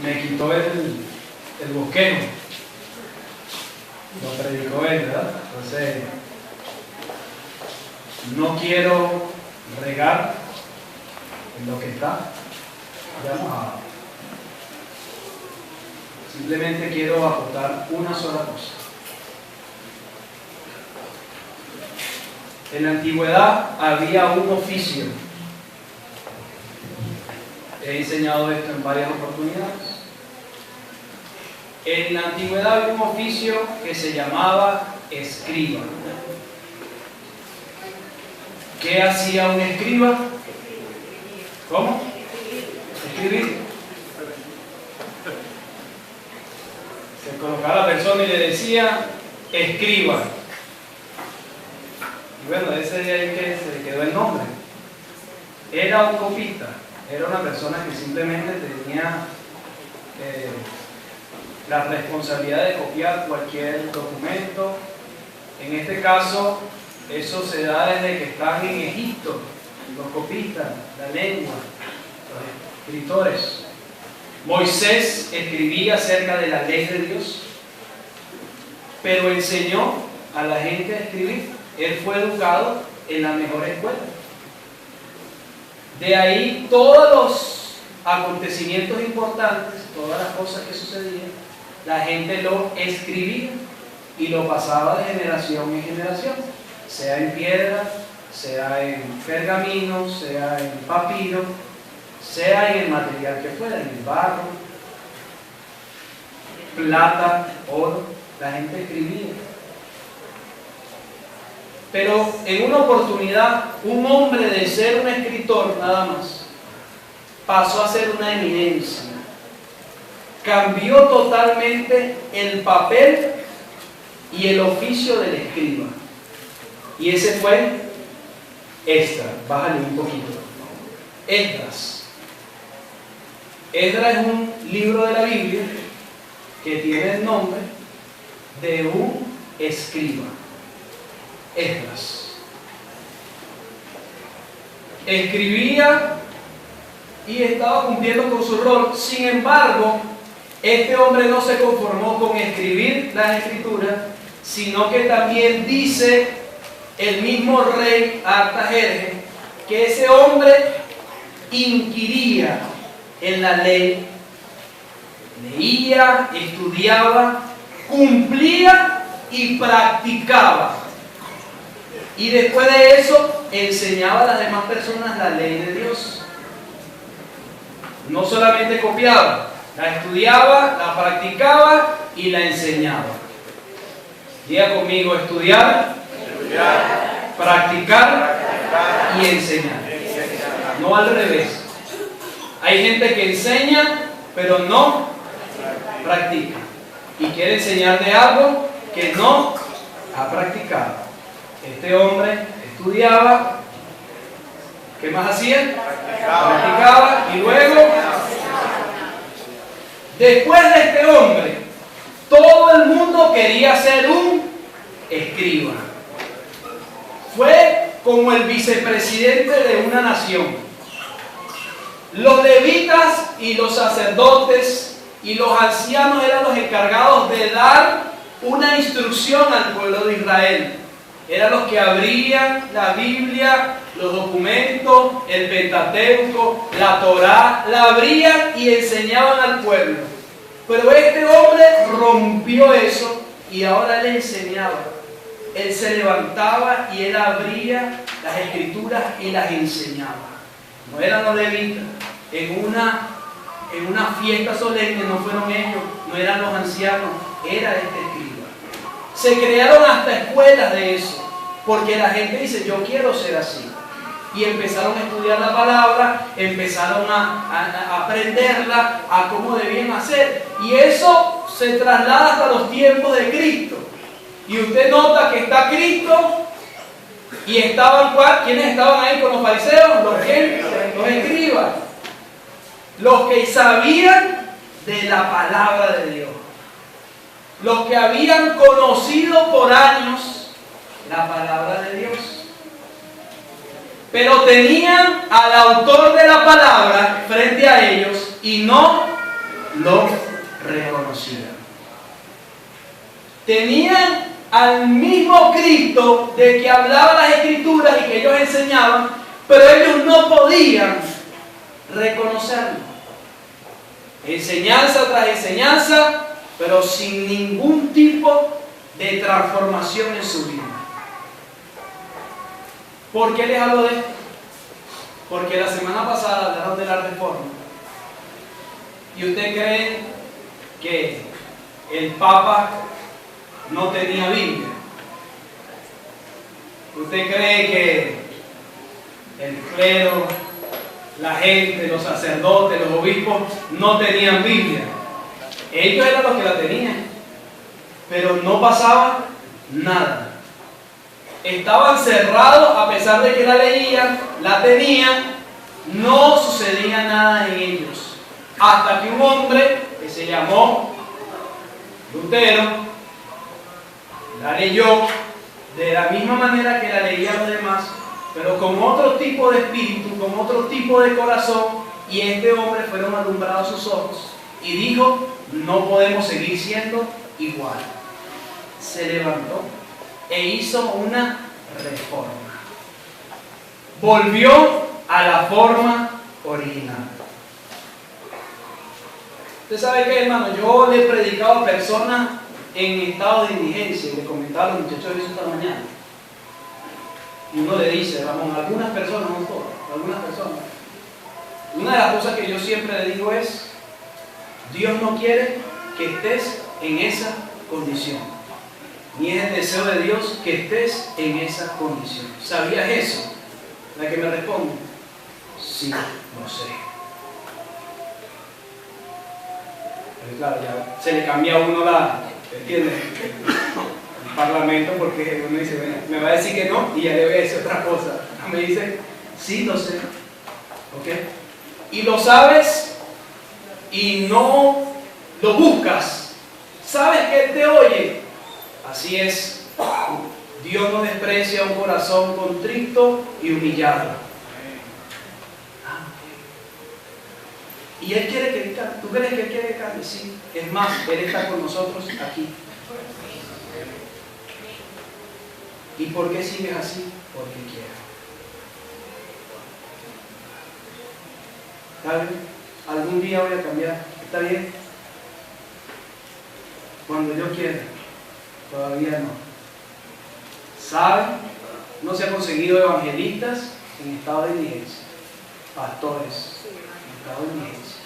me quitó el bosquejo. Lo predicó él, ¿verdad? Entonces, no quiero regar en lo que está ya mojado. Simplemente quiero acotar una sola cosa. En la antigüedad había un oficio. He enseñado esto en varias oportunidades. En la antigüedad había un oficio que se llamaba escriba. ¿Qué hacía un escriba? ¿Cómo? Escribir. Se colocaba la persona y le decía, escriba. Y bueno, ese de ahí que se le quedó el nombre. Era un copista. Era una persona que simplemente tenía la responsabilidad de copiar cualquier documento. En este caso, eso se da desde que están en Egipto, los copistas, la lengua, los escritores. Moisés escribía acerca de la ley de Dios, pero enseñó a la gente a escribir. Él fue educado en la mejor escuela. De ahí todos los acontecimientos importantes, todas las cosas que sucedían, la gente lo escribía y lo pasaba de generación en generación, sea en piedra, sea en pergamino, sea en papiro, sea en el material que fuera, en el barro, plata, oro, la gente escribía. Pero en una oportunidad, un hombre de ser un escritor nada más, pasó a ser una eminencia. Cambió totalmente el papel y el oficio del escriba. Y ese fue Esdras. Bájale un poquito. Esdras. Esdras es un libro de la Biblia que tiene el nombre de un escriba. Esdras. Escribía y estaba cumpliendo con su rol. Sin embargo, este hombre no se conformó con escribir las escrituras, sino que también dice el mismo rey Artajerjes que ese hombre inquiría en la ley, leía, estudiaba, cumplía y practicaba. Y después de eso enseñaba a las demás personas la ley de Dios. No solamente copiaba, la estudiaba, la practicaba y la enseñaba. Diga conmigo, estudiar, practicar y enseñar. No al revés. Hay gente que enseña, pero no practica. Y quiere enseñar de algo que no ha practicado. Este hombre estudiaba, ¿qué más hacía? Practicaba y luego, después de este hombre, todo el mundo quería ser un escriba. Fue como el vicepresidente de una nación. Los levitas y los sacerdotes y los ancianos eran los encargados de dar una instrucción al pueblo de Israel. Eran los que abrían la Biblia, los documentos, el Pentateuco, la Torá, la abrían y enseñaban al pueblo. Pero este hombre rompió eso y ahora le enseñaba. Él se levantaba y él abría las escrituras y las enseñaba. No eran los levitas. En una fiesta solemne no fueron ellos, no eran los ancianos, era este escriba. Se crearon hasta escuelas de eso, porque la gente dice, yo quiero ser así. Y empezaron a estudiar la palabra, empezaron a aprenderla, a cómo debían hacer. Y eso se traslada hasta los tiempos de Cristo. Y usted nota que está Cristo y estaban, ¿quiénes estaban ahí con los fariseos? Los escribas. Los que sabían de la palabra de Dios. Los que habían conocido por años la palabra de Dios. Pero tenían al autor de la palabra frente a ellos y no lo reconocían. Tenían al mismo Cristo de que hablaba las Escrituras y que ellos enseñaban, pero ellos no podían reconocerlo. Enseñanza tras enseñanza, pero sin ningún tipo de transformación en su vida. ¿Por qué les hablo de esto? Porque la semana pasada hablaron de la reforma. ¿Y usted cree que el Papa no tenía Biblia? ¿Usted cree que el clero, la gente, los sacerdotes, los obispos no tenían Biblia? Ellos eran los que la tenían, pero no pasaba nada. Estaban cerrados a pesar de que la leían, la tenían, no sucedía nada en ellos. Hasta que un hombre que se llamó Lutero la leyó de la misma manera que la leían los demás, pero con otro tipo de espíritu, con otro tipo de corazón, y este hombre fueron alumbrados sus ojos y dijo: no podemos seguir siendo igual. Se levantó e hizo una reforma. Volvió a la forma original. Usted sabe que, hermano, yo le he predicado a personas en estado de indigencia, y le comentaba a los muchachos de eso esta mañana. Y uno le dice: Ramón, algunas personas, no todas, algunas personas. Una de las cosas que yo siempre le digo es: Dios no quiere que estés en esa condición. Ni es el deseo de Dios que estés en esa condición. ¿Sabías eso? La que me responde: sí, lo sé. Pero claro, ya se le cambia a uno ¿entiendes? El parlamento, porque uno dice: bueno, me va a decir que no y ya le voy a decir otra cosa. Me dice: sí, lo sé. ¿Ok? Y lo sabes y no lo buscas. Sabes que Él te oye. Así es, Dios no desprecia un corazón contrito y humillado. Y Él quiere que Él cambie. ¿Tú crees que Él quiere que cambie? Sí. Es más, Él está con nosotros aquí. ¿Y por qué sigues así? Porque quiere. ¿Está bien? Algún día voy a cambiar. ¿Está bien? Cuando yo quiera. Todavía no. ¿Saben? No se han conseguido evangelistas en estado de indigencia, pastores en estado de indigencia,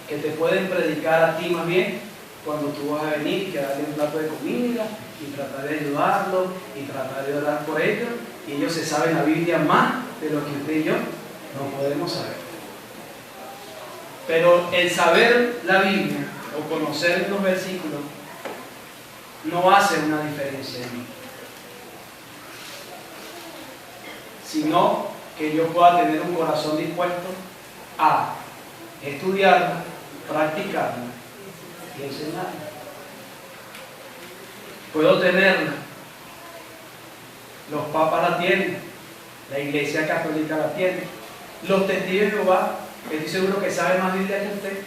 que te pueden predicar a ti más bien cuando tú vas a venir, que darle un plato de comida y tratar de ayudarlos y tratar de orar por ellos, y ellos se saben la Biblia más de lo que usted y yo no podemos saber. Pero el saber la Biblia o conocer unos versículos no hace una diferencia en mí, sino que yo pueda tener un corazón dispuesto a estudiarla, practicarla y enseñarla. Puedo tenerla, los papas la tienen, la Iglesia Católica la tiene, los testigos de Jehová, estoy seguro que saben más Biblia que usted,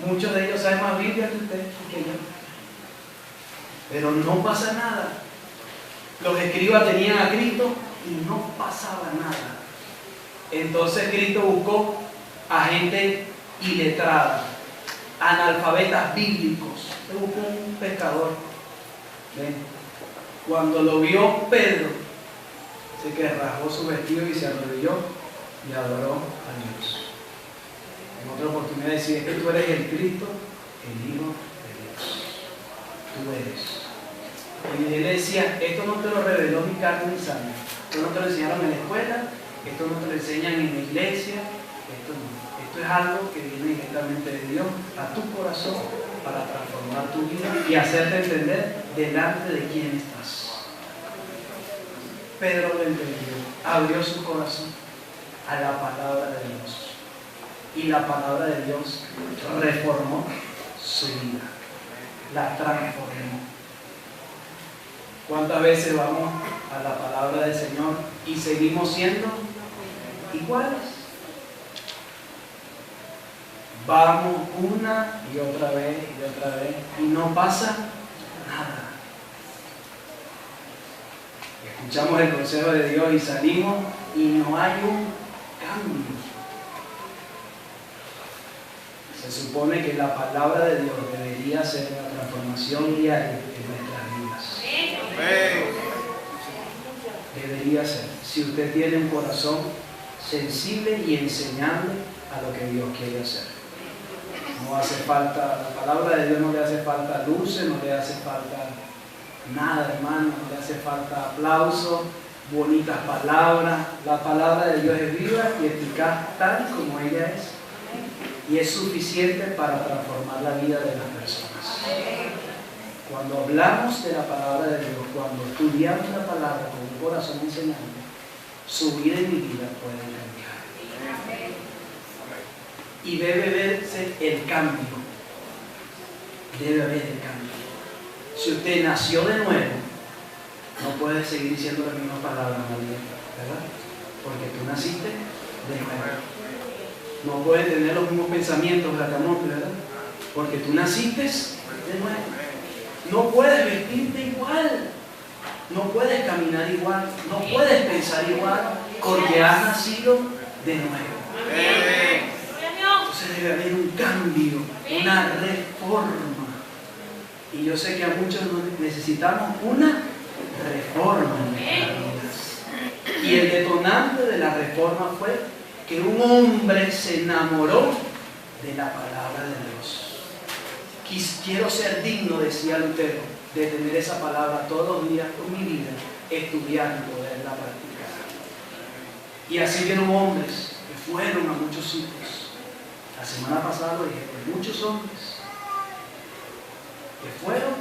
muchos de ellos saben más Biblia que usted y que yo. Pero no pasa nada. Los escribas tenían a Cristo y no pasaba nada. Entonces Cristo buscó a gente iletrada, analfabetas bíblicos. Él buscó un pescador. ¿Ven? Cuando lo vio Pedro, se que rasgó su vestido y se arrodilló y adoró a Dios. En otra oportunidad decía: es que tú eres el Cristo, el Hijo de Dios. Tú eres. Y él decía: esto no te lo reveló mi carne ni sangre, esto no te lo enseñaron en la escuela, esto no te lo enseñan en la iglesia, esto no. Esto es algo que viene directamente de Dios a tu corazón para transformar tu vida y hacerte entender delante de quién estás. Pedro lo entendió, abrió su corazón a la palabra de Dios, y la palabra de Dios reformó su vida, la transformó. ¿Cuántas veces vamos a la palabra del Señor y seguimos siendo iguales? Vamos una y otra vez y no pasa nada. Escuchamos el consejo de Dios y salimos y no hay un cambio. Se supone que la palabra de Dios debería ser la transformación diaria de nuestras vidas. Debería ser. Si usted tiene un corazón sensible y enseñable a lo que Dios quiere hacer. No hace falta, la palabra de Dios no le hace falta luces, no le hace falta nada, hermano, no le hace falta aplausos, bonitas palabras. La palabra de Dios es viva y eficaz tal como ella es. Y es suficiente para transformar la vida de las personas. Cuando hablamos de la palabra de Dios, cuando estudiamos la palabra con un corazón enseñante, su vida y mi vida pueden cambiar. Y debe verse el cambio. Debe haber el cambio. Si usted nació de nuevo, no puede seguir diciendo las mismas palabras, María, ¿verdad? Porque tú naciste de nuevo. No puedes tener los mismos pensamientos, Bracamonte, ¿verdad? Porque tú naciste de nuevo. No puedes vestirte igual. No puedes caminar igual. No puedes pensar igual. Porque has nacido de nuevo. Entonces debe haber un cambio, una reforma. Y yo sé que a muchos necesitamos una reforma en nuestras vidas. Y el detonante de la reforma fue que un hombre se enamoró de la palabra de Dios. Quiero ser digno, decía Lutero, de tener esa palabra todos los días con mi vida, estudiar y poderla practicar. Y así vieron hombres que fueron a muchos sitios. La semana pasada lo dije, muchos hombres que fueron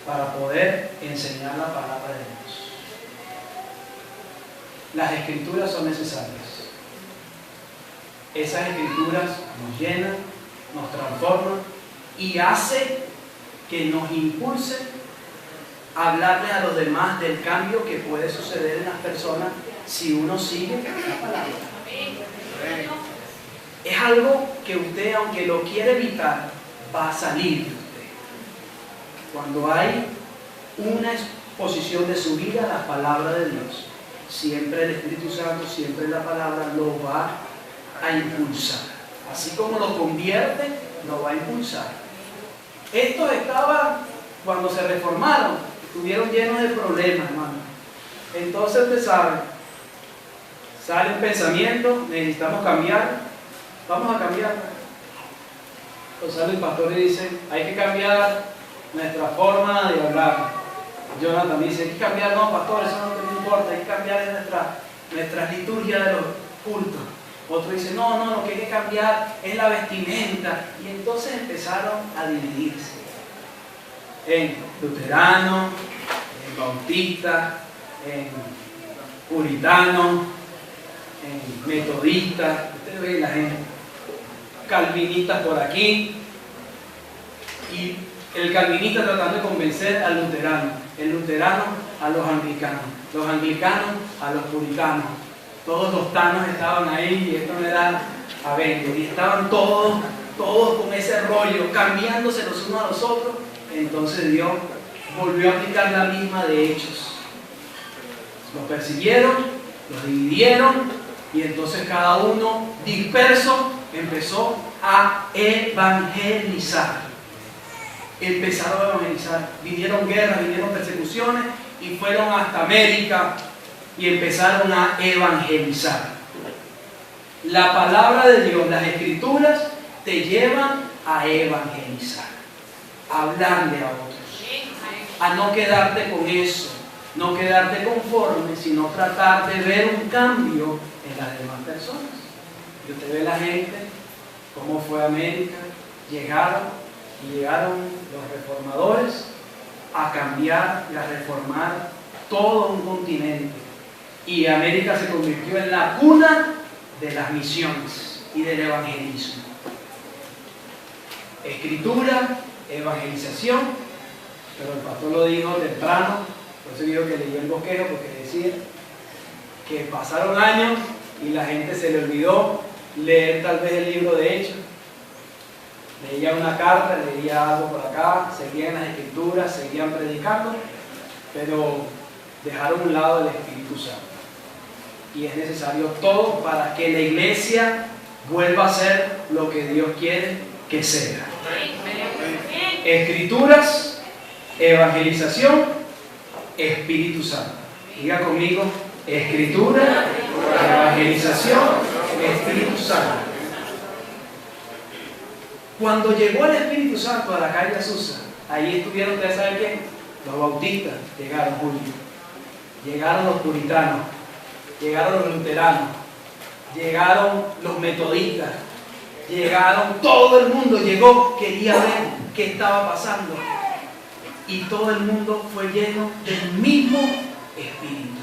para poder enseñar la palabra de Dios. Las escrituras son necesarias. Esas escrituras nos llenan, nos transforman y hace que nos impulse a hablarle a los demás del cambio que puede suceder en las personas si uno sigue la palabra. Es algo que usted, aunque lo quiere evitar, va a salir de usted. Cuando hay una exposición de su vida a la palabra de Dios, siempre el Espíritu Santo, siempre la palabra lo va a impulsar. Así como lo convierte, lo va a impulsar. Estos estaban, cuando se reformaron, estuvieron llenos de problemas, hermano. Entonces usted sabe, sale un pensamiento, necesitamos cambiar, vamos a cambiar. Entonces sale el pastor y dice, hay que cambiar nuestra forma de hablar. Jonathan dice, hay que cambiar, no pastor, eso no importa, hay que cambiar nuestra liturgia de los cultos. Otro dice, no, lo que hay que cambiar es la vestimenta. Y entonces empezaron a dividirse en luteranos, en bautistas, en puritanos, en metodistas. Ustedes ven la gente, calvinistas por aquí. Y el calvinista tratando de convencer al luterano, el luterano a los anglicanos a los puritanos. Todos los tanos estaban ahí y esto no era a ver, y estaban todos con ese rollo, cambiándose los unos a los otros. Entonces Dios volvió a aplicar la misma de Hechos. Los persiguieron, los dividieron y entonces cada uno disperso empezó a evangelizar. Empezaron a evangelizar. Vinieron guerras, vinieron persecuciones y fueron hasta América. Y empezaron a evangelizar. La palabra de Dios, las escrituras, te llevan a evangelizar, a hablarle a otros, a no quedarte con eso, no quedarte conforme, sino tratar de ver un cambio en las demás personas. Y usted ve la gente, cómo fue a América, llegaron los reformadores a cambiar y a reformar todo un continente. Y América se convirtió en la cuna de las misiones y del evangelismo. Escritura, evangelización, pero el pastor lo dijo temprano, por eso digo que leí el bosquejo, porque decía que pasaron años y la gente se le olvidó leer tal vez el libro de Hechos, leía una carta, leía algo por acá, seguían las escrituras, seguían predicando, pero dejaron a un lado el Espíritu Santo. Y es necesario todo para que la iglesia vuelva a ser lo que Dios quiere que sea. Escrituras, evangelización, Espíritu Santo. Diga conmigo, escritura, evangelización, Espíritu Santo. Cuando llegó el Espíritu Santo a la calle Azusa, ahí estuvieron, ¿ustedes saben quién? Los bautistas, llegaron Julio, llegaron los puritanos, llegaron los luteranos, llegaron los metodistas, llegaron, todo el mundo llegó, quería ver qué estaba pasando. Y todo el mundo fue lleno del mismo Espíritu.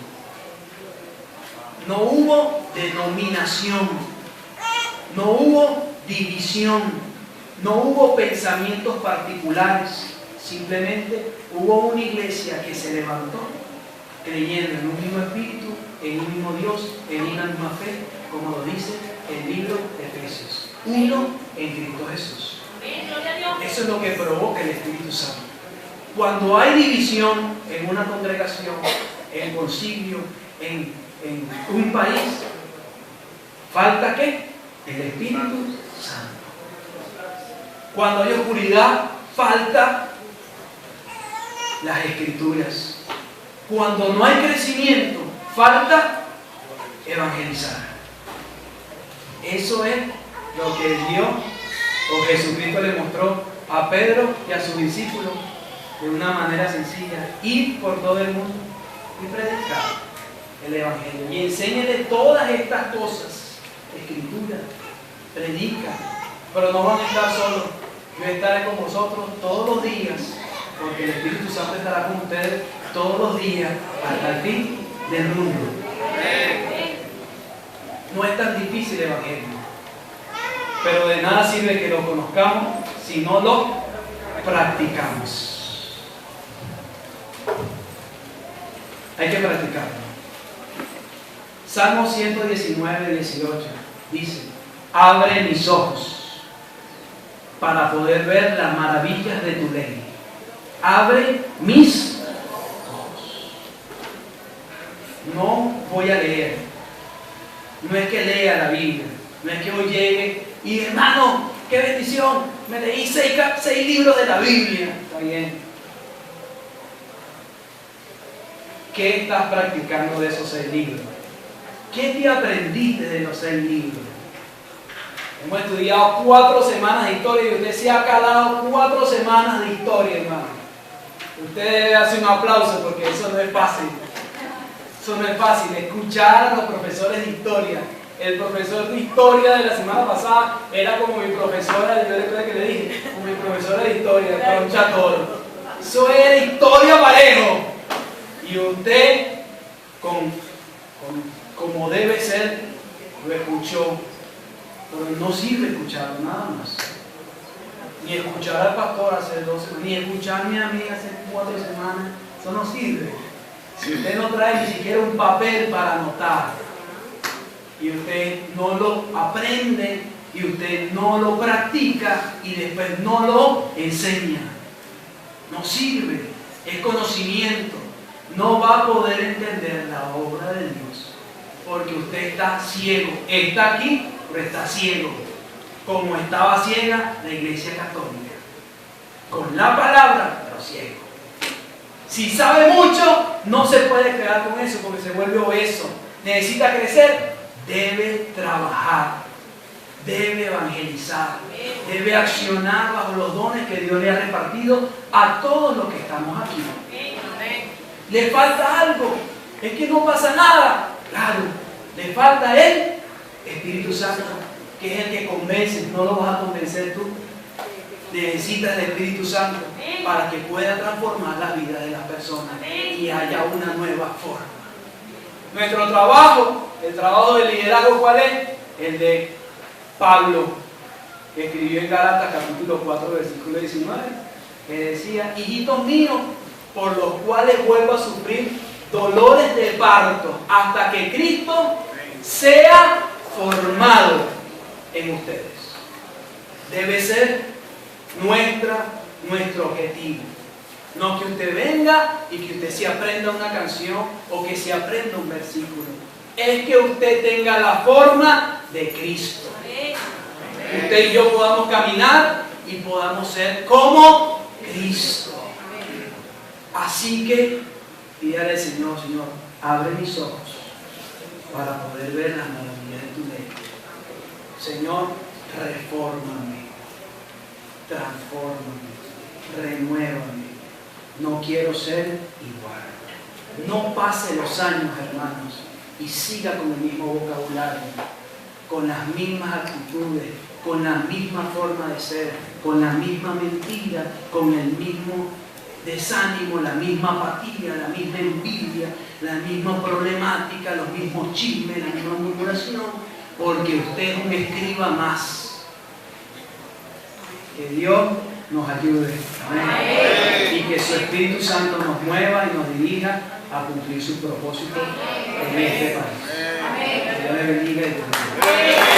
No hubo denominación, no hubo división, no hubo pensamientos particulares. Simplemente hubo una iglesia que se levantó creyendo en un mismo Espíritu, en un mismo Dios, en una misma fe, como lo dice el libro de Efesios. Uno en Cristo Jesús. Eso es lo que provoca el Espíritu Santo. Cuando hay división en una congregación, en concilio, en un país, ¿falta qué? El Espíritu Santo. Cuando hay oscuridad, falta las Escrituras. Cuando no hay crecimiento, falta evangelizar. Eso es lo que Dios o Jesucristo le mostró a Pedro y a sus discípulos de una manera sencilla: ir por todo el mundo y predicar el Evangelio. Y enséñele todas estas cosas. Escritura, predica, pero no van a estar solos. Yo estaré con vosotros todos los días, porque el Espíritu Santo estará con ustedes todos los días hasta el fin del mundo. No es tan difícil el Evangelio, pero de nada sirve que lo conozcamos si no lo practicamos. Hay que practicarlo. Salmo 119, 18 dice: abre mis ojos para poder ver las maravillas de tu ley. Abre mis ojos. No voy a leer. No es que lea la Biblia. No es que hoy llegue y, hermano, qué bendición, me leí 6 libros de la Biblia. Está bien. ¿Qué estás practicando de esos 6 libros? ¿Qué te aprendiste de los 6 libros? Hemos estudiado 4 semanas de historia y usted se ha calado 4 semanas de historia, hermano. Usted debe hacer un aplauso porque eso no es fácil. Eso no es fácil. Escuchar a los profesores de historia. El profesor de historia de la semana pasada era como mi profesora, yo recuerdo que le dije, como mi profesora de historia, Concha Toro. Eso era historia parejo. Y usted, como debe ser, lo escuchó. Pero no sirve escucharlo nada más. Ni escuchar al pastor hace 2 semanas, ni escucharme a mí hace 4 semanas. Eso no sirve. Si usted no trae ni siquiera un papel para anotar, y usted no lo aprende, y usted no lo practica, y después no lo enseña, no sirve. Es conocimiento. No va a poder entender la obra de Dios, porque usted está ciego. Está aquí, pero está ciego, como estaba ciega la Iglesia Católica, con la palabra, pero ciego. Si sabe mucho, no se puede quedar con eso, porque se vuelve obeso. Necesita crecer, debe trabajar, debe evangelizar, debe accionar bajo los dones que Dios le ha repartido a todos los que estamos aquí. Le falta algo, es que no pasa nada. Claro, le falta el Espíritu Santo, que es el que convence. No lo vas a convencer tú. Necesitas el Espíritu Santo para que pueda transformar la vida de las personas y haya una nueva forma. Nuestro trabajo, el trabajo del liderazgo, ¿cuál es? El de Pablo, que escribió en Gálatas capítulo 4, versículo 19, que decía: hijitos míos, por los cuales vuelvo a sufrir dolores de parto hasta que Cristo sea formado en ustedes. Debe ser nuestro objetivo. No que usted venga y que usted se aprenda una canción o que se aprenda un versículo. Es que usted tenga la forma de Cristo. Usted y yo podamos caminar y podamos ser como Cristo. Así que pídale al Señor, Señor, abre mis ojos para poder ver las maravillas de tu ley. Señor, refórmame, transfórmame, renuévame. No quiero ser igual. No pase los años, hermanos, y siga con el mismo vocabulario, con las mismas actitudes, con la misma forma de ser, con la misma mentira, con el mismo desánimo, la misma apatía, la misma envidia, la misma problemática, los mismos chismes, la misma murmuración, porque usted es un escriba más. Que Dios nos ayude. Amén. Y que su Espíritu Santo nos mueva y nos dirija a cumplir su propósito en este país. Que Dios le bendiga y te bendiga.